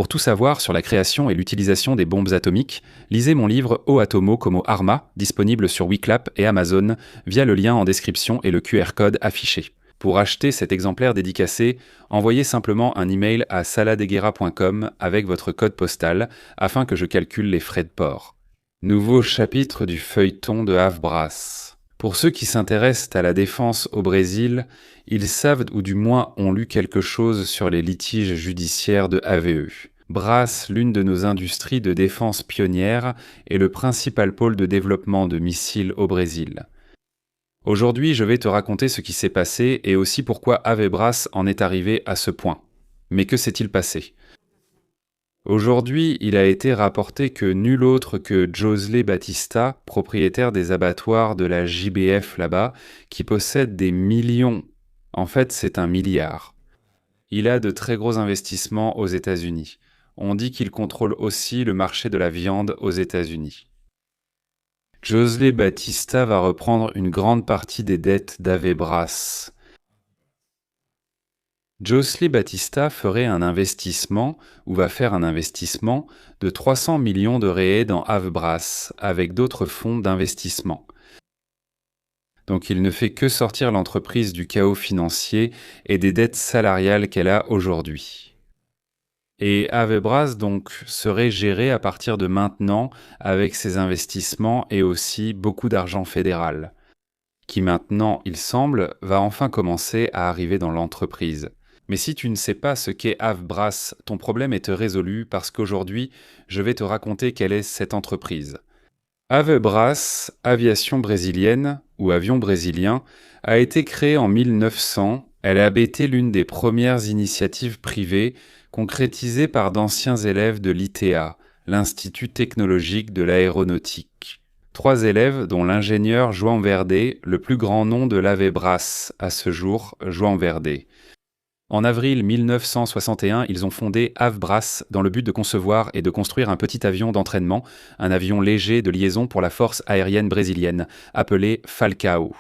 Pour tout savoir sur la création et l'utilisation des bombes atomiques, lisez mon livre O Atomo como Arma, disponible sur Wiclap et Amazon via le lien en description et le QR code affiché. Pour acheter cet exemplaire dédicacé, envoyez simplement un email à saladeguerra.com avec votre code postal afin que je calcule les frais de port. Nouveau chapitre du feuilleton de Havbras. Pour ceux qui s'intéressent à la défense au Brésil, ils savent ou du moins ont lu quelque chose sur les litiges judiciaires de AVE. Brás, l'une de nos industries de défense pionnières, est le principal pôle de développement de missiles au Brésil. Aujourd'hui, je vais te raconter ce qui s'est passé et aussi pourquoi Havebras en est arrivé à ce point. Mais que s'est-il passé ? Aujourd'hui, il a été rapporté que nul autre que Josley Batista, propriétaire des abattoirs de la JBF là-bas, qui possède des millions, en fait c'est 1 milliard. Il a de très gros investissements aux États-Unis. On dit qu'il contrôle aussi le marché de la viande aux États-Unis. Josley Batista va reprendre une grande partie des dettes d'Havebras. Josley Batista ferait un investissement, ou va faire un investissement, de 300 millions de réais dans Havebras, avec d'autres fonds d'investissement. Donc il ne fait que sortir l'entreprise du chaos financier et des dettes salariales qu'elle a aujourd'hui. Et Havebras donc serait géré à partir de maintenant avec ses investissements et aussi beaucoup d'argent fédéral, qui maintenant, il semble, va enfin commencer à arriver dans l'entreprise. Mais si tu ne sais pas ce qu'est Havbras, ton problème est résolu parce qu'aujourd'hui, je vais te raconter quelle est cette entreprise. Havebras, aviation brésilienne, ou avion brésilien, a été créée en 1900. Elle a été l'une des premières initiatives privées concrétisées par d'anciens élèves de l'ITA, l'Institut technologique de l'aéronautique. 3 élèves, dont l'ingénieur João Verde, le plus grand nom de l'Havebras à ce jour, João Verde. En avril 1961, ils ont fondé Havbras dans le but de concevoir et de construire un petit avion d'entraînement, un avion léger de liaison pour la force aérienne brésilienne, appelé Falcao.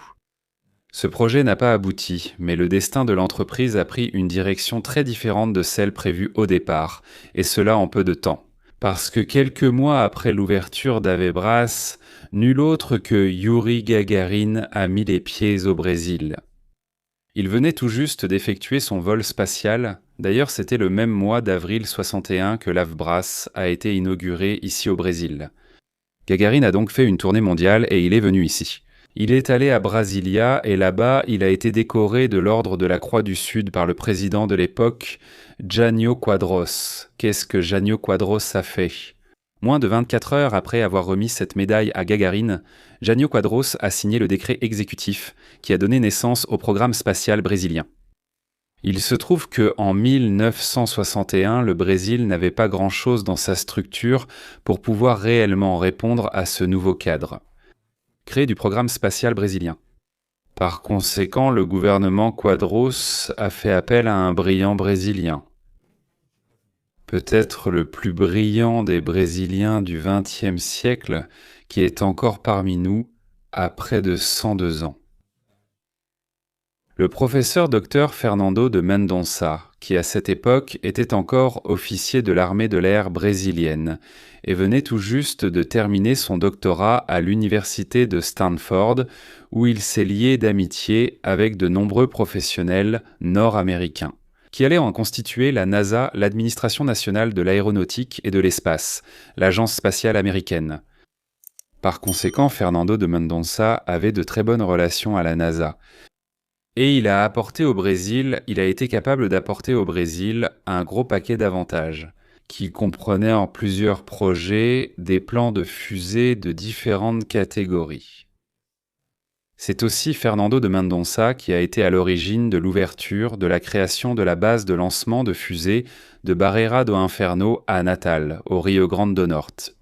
Ce projet n'a pas abouti, mais le destin de l'entreprise a pris une direction très différente de celle prévue au départ, et cela en peu de temps. Parce que quelques mois après l'ouverture d'Havebras, nul autre que Yuri Gagarin a mis les pieds au Brésil. Il venait tout juste d'effectuer son vol spatial. D'ailleurs, c'était le même mois d'avril 61 que l'Havbras a été inauguré ici au Brésil. Gagarin a donc fait une tournée mondiale et il est venu ici. Il est allé à Brasilia et là-bas, il a été décoré de l'ordre de la Croix du Sud par le président de l'époque, Jânio Quadros. Qu'est-ce que Jânio Quadros a fait ? Moins de 24 heures après avoir remis cette médaille à Gagarin, Jânio Quadros a signé le décret exécutif qui a donné naissance au programme spatial brésilien. Il se trouve qu'en 1961, le Brésil n'avait pas grand-chose dans sa structure pour pouvoir réellement répondre à ce nouveau cadre, créé du programme spatial brésilien. Par conséquent, le gouvernement Quadros a fait appel à un brillant Brésilien. Peut-être le plus brillant des Brésiliens du XXe siècle, qui est encore parmi nous à près de 102 ans. Le professeur Dr Fernando de Mendonça, qui à cette époque était encore officier de l'armée de l'air brésilienne et venait tout juste de terminer son doctorat à l'université de Stanford, où il s'est lié d'amitié avec de nombreux professionnels nord-américains, qui allaient en constituer la NASA, l'Administration nationale de l'aéronautique et de l'espace, l'agence spatiale américaine. Par conséquent, Fernando de Mendonça avait de très bonnes relations à la NASA. Et il a été capable d'apporter au Brésil un gros paquet d'avantages, qui comprenaient en plusieurs projets des plans de fusées de différentes catégories. C'est aussi Fernando de Mendonça qui a été à l'origine de l'ouverture de la création de la base de lancement de fusées de Barreira do Inferno à Natal, au Rio Grande do Norte.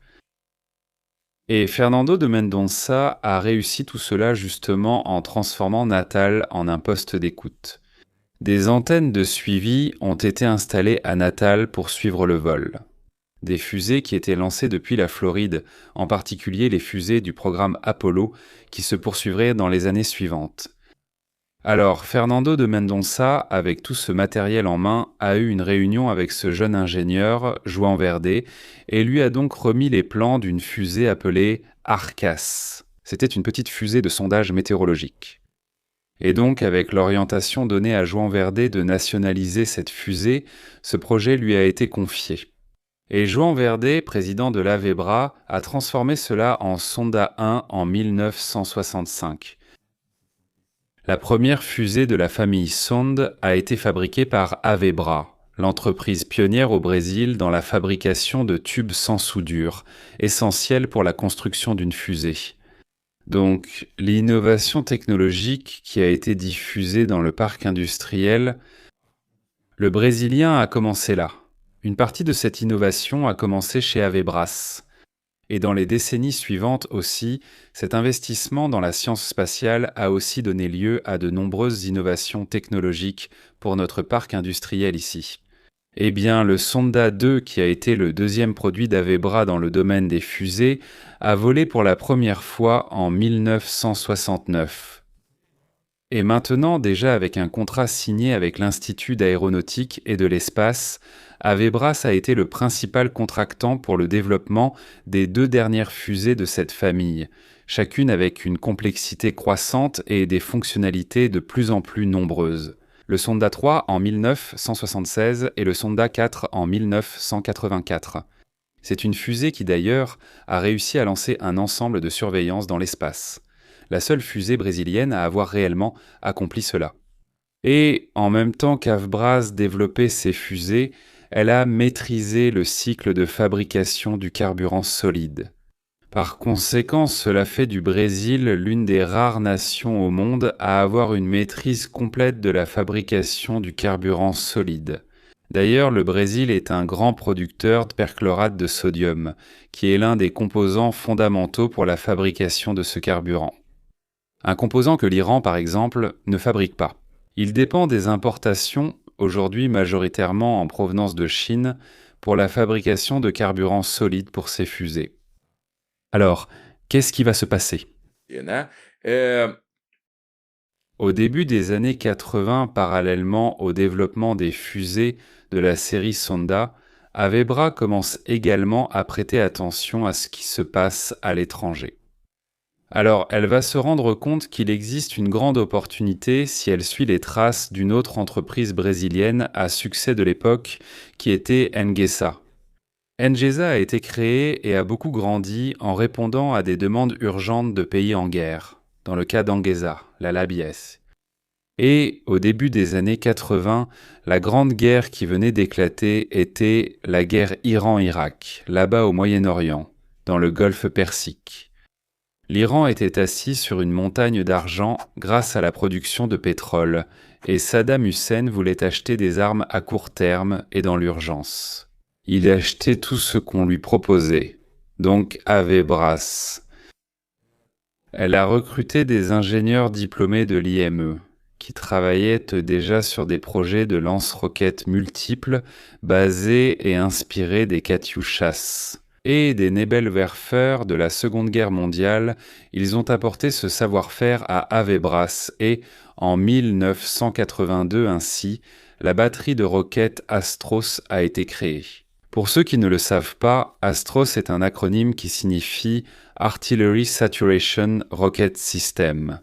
Et Fernando de Mendonça a réussi tout cela justement en transformant Natal en un poste d'écoute. Des antennes de suivi ont été installées à Natal pour suivre le vol. Des fusées qui étaient lancées depuis la Floride, en particulier les fusées du programme Apollo, qui se poursuivraient dans les années suivantes. Alors, Fernando de Mendonça, avec tout ce matériel en main, a eu une réunion avec ce jeune ingénieur, João Verde, et lui a donc remis les plans d'une fusée appelée Arcas. C'était une petite fusée de sondage météorologique. Et donc, avec l'orientation donnée à João Verde de nationaliser cette fusée, ce projet lui a été confié. Et João Verde, président de l'Avebra, a transformé cela en Sonda 1 en 1965. La première fusée de la famille Sonde a été fabriquée par Avebra, l'entreprise pionnière au Brésil dans la fabrication de tubes sans soudure, essentiels pour la construction d'une fusée. Donc, l'innovation technologique qui a été diffusée dans le parc industriel, le Brésilien a commencé là. Une partie de cette innovation a commencé chez Avebras. Et dans les décennies suivantes aussi, cet investissement dans la science spatiale a aussi donné lieu à de nombreuses innovations technologiques pour notre parc industriel ici. Eh bien, le Sonda 2, qui a été le deuxième produit d'Avebra dans le domaine des fusées, a volé pour la première fois en 1969. Et maintenant, déjà avec un contrat signé avec l'Institut d'aéronautique et de l'espace, Avebras a été le principal contractant pour le développement des 2 dernières fusées de cette famille, chacune avec une complexité croissante et des fonctionnalités de plus en plus nombreuses. Le Sonda 3 en 1976 et le Sonda 4 en 1984. C'est une fusée qui d'ailleurs a réussi à lancer un ensemble de surveillance dans l'espace. La seule fusée brésilienne à avoir réellement accompli cela. Et en même temps qu'Avebras développait ses fusées, elle a maîtrisé le cycle de fabrication du carburant solide. Par conséquent, cela fait du Brésil l'une des rares nations au monde à avoir une maîtrise complète de la fabrication du carburant solide. D'ailleurs, le Brésil est un grand producteur de perchlorate de sodium, qui est l'un des composants fondamentaux pour la fabrication de ce carburant. Un composant que l'Iran, par exemple, ne fabrique pas. Il dépend des importations, aujourd'hui majoritairement en provenance de Chine, pour la fabrication de carburant solide pour ces fusées. Alors, qu'est-ce qui va se passer ? Au début des années 80, parallèlement au développement des fusées de la série Sonda, Avebra commence également à prêter attention à ce qui se passe à l'étranger. Alors, elle va se rendre compte qu'il existe une grande opportunité si elle suit les traces d'une autre entreprise brésilienne à succès de l'époque qui était Engesa. Engesa a été créée et a beaucoup grandi en répondant à des demandes urgentes de pays en guerre, dans le cas d'Engesa, la Labies. Et au début des années 80, la grande guerre qui venait d'éclater était la guerre Iran-Irak, là-bas au Moyen-Orient, dans le Golfe Persique. L'Iran était assis sur une montagne d'argent grâce à la production de pétrole, et Saddam Hussein voulait acheter des armes à court terme et dans l'urgence. Il achetait tout ce qu'on lui proposait, donc Avebras. Elle a recruté des ingénieurs diplômés de l'IME, qui travaillaient déjà sur des projets de lance-roquettes multiples, basés et inspirés des Katyushas. Et des Nebelwerfer de la Seconde Guerre mondiale, ils ont apporté ce savoir-faire à Avebras et, en 1982 ainsi, la batterie de roquettes Astros a été créée. Pour ceux qui ne le savent pas, Astros est un acronyme qui signifie Artillery Saturation Rocket System.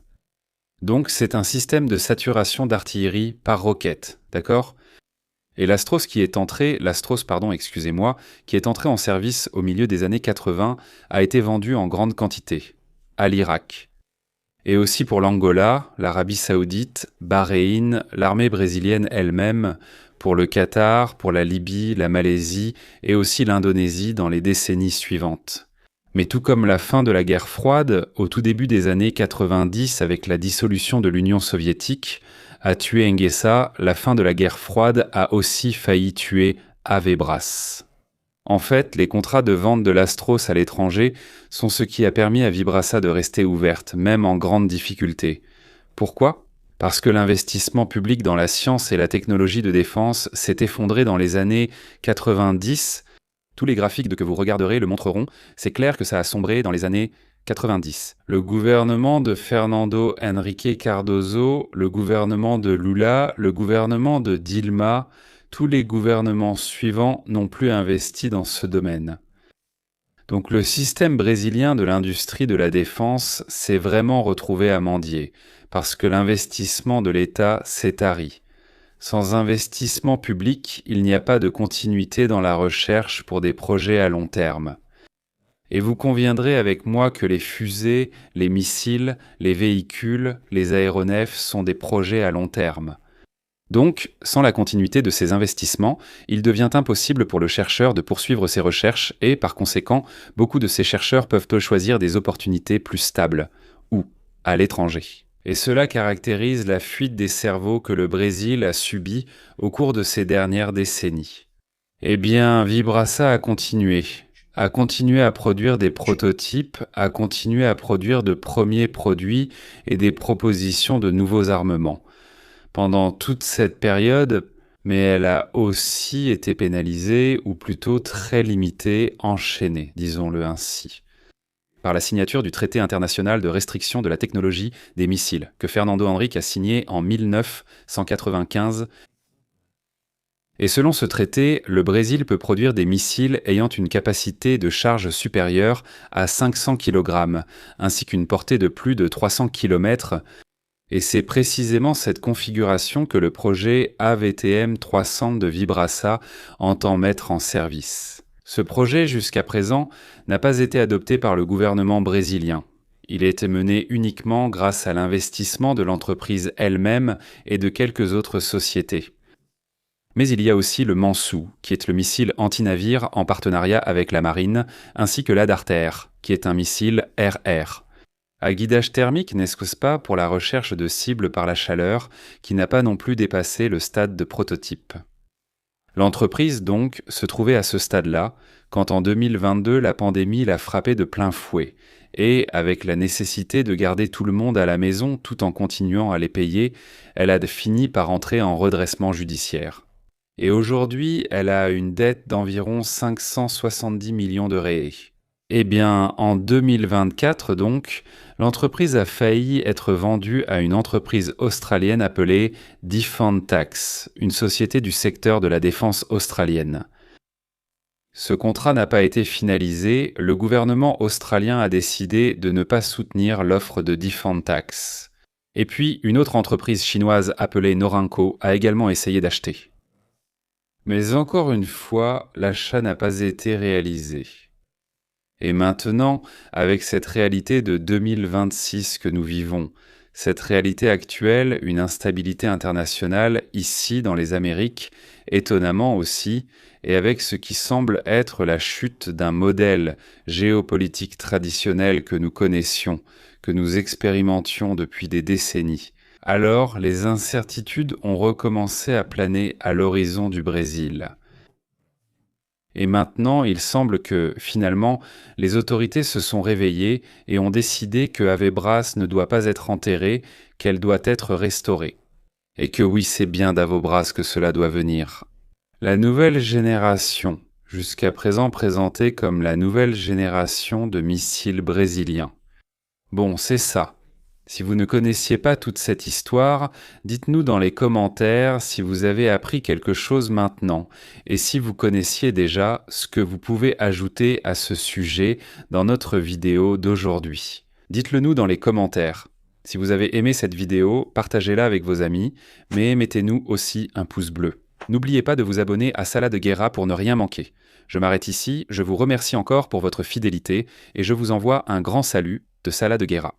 Donc c'est un système de saturation d'artillerie par roquette, d'accord ? Et l'Astros qui est entré en service au milieu des années 80 a été vendu en grande quantité, à l'Irak. Et aussi pour l'Angola, l'Arabie Saoudite, Bahreïn, l'armée brésilienne elle-même, pour le Qatar, pour la Libye, la Malaisie et aussi l'Indonésie dans les décennies suivantes. Mais tout comme la fin de la guerre froide, au tout début des années 90 avec la dissolution de l'Union soviétique, a tué Engesa, la fin de la guerre froide a aussi failli tuer Avebras. En fait, les contrats de vente de l'Astros à l'étranger sont ce qui a permis à Vibrasa de rester ouverte, même en grande difficulté. Pourquoi ? Parce que l'investissement public dans la science et la technologie de défense s'est effondré dans les années 90. Tous les graphiques que vous regarderez le montreront. C'est clair que ça a sombré dans les années 90. Le gouvernement de Fernando Henrique Cardoso, le gouvernement de Lula, le gouvernement de Dilma, tous les gouvernements suivants n'ont plus investi dans ce domaine. Donc le système brésilien de l'industrie de la défense s'est vraiment retrouvé à mendier, parce que l'investissement de l'État s'est tari. Sans investissement public, il n'y a pas de continuité dans la recherche pour des projets à long terme. Et vous conviendrez avec moi que les fusées, les missiles, les véhicules, les aéronefs sont des projets à long terme. Donc, sans la continuité de ces investissements, il devient impossible pour le chercheur de poursuivre ses recherches et, par conséquent, beaucoup de ces chercheurs peuvent choisir des opportunités plus stables, ou à l'étranger. Et cela caractérise la fuite des cerveaux que le Brésil a subie au cours de ces dernières décennies. Eh bien, Vibraça a continué à produire des prototypes, à continuer à produire de premiers produits et des propositions de nouveaux armements. Pendant toute cette période, mais elle a aussi été pénalisée, ou plutôt très limitée, enchaînée, disons-le ainsi, par la signature du traité international de restriction de la technologie des missiles, que Fernando Henrique a signé en 1995. Et selon ce traité, le Brésil peut produire des missiles ayant une capacité de charge supérieure à 500 kg, ainsi qu'une portée de plus de 300 km, et c'est précisément cette configuration que le projet AVTM 300 de Vibraça entend mettre en service. Ce projet, jusqu'à présent, n'a pas été adopté par le gouvernement brésilien. Il a été mené uniquement grâce à l'investissement de l'entreprise elle-même et de quelques autres sociétés. Mais il y a aussi le Mansu, qui est le missile anti-navire en partenariat avec la marine, ainsi que l'Adarter, qui est un missile air-air. À guidage thermique, n'est-ce pas, pour la recherche de cibles par la chaleur, qui n'a pas non plus dépassé le stade de prototype. L'entreprise, donc, se trouvait à ce stade-là, quand en 2022, la pandémie l'a frappée de plein fouet, et, avec la nécessité de garder tout le monde à la maison tout en continuant à les payer, elle a fini par entrer en redressement judiciaire. Et aujourd'hui, elle a une dette d'environ 570 millions de réais. Eh bien, en 2024 donc, l'entreprise a failli être vendue à une entreprise australienne appelée Defantax, une société du secteur de la défense australienne. Ce contrat n'a pas été finalisé, le gouvernement australien a décidé de ne pas soutenir l'offre de Defantax. Et puis, une autre entreprise chinoise appelée Norinco a également essayé d'acheter. Mais encore une fois, l'achat n'a pas été réalisé. Et maintenant, avec cette réalité de 2026 que nous vivons, cette réalité actuelle, une instabilité internationale ici dans les Amériques, étonnamment aussi, et avec ce qui semble être la chute d'un modèle géopolitique traditionnel que nous connaissions, que nous expérimentions depuis des décennies, alors les incertitudes ont recommencé à planer à l'horizon du Brésil. Et maintenant, il semble que, finalement, les autorités se sont réveillées et ont décidé que Avebras ne doit pas être enterrée, qu'elle doit être restaurée. Et que oui, c'est bien d'Avebras que cela doit venir. La nouvelle génération, jusqu'à présent présentée comme la nouvelle génération de missiles brésiliens. Bon, c'est ça. Si vous ne connaissiez pas toute cette histoire, dites-nous dans les commentaires si vous avez appris quelque chose maintenant et si vous connaissiez déjà ce que vous pouvez ajouter à ce sujet dans notre vidéo d'aujourd'hui. Dites-le nous dans les commentaires. Si vous avez aimé cette vidéo, partagez-la avec vos amis, mais mettez-nous aussi un pouce bleu. N'oubliez pas de vous abonner à Sala de Guerra pour ne rien manquer. Je m'arrête ici, je vous remercie encore pour votre fidélité et je vous envoie un grand salut de Sala de Guerra.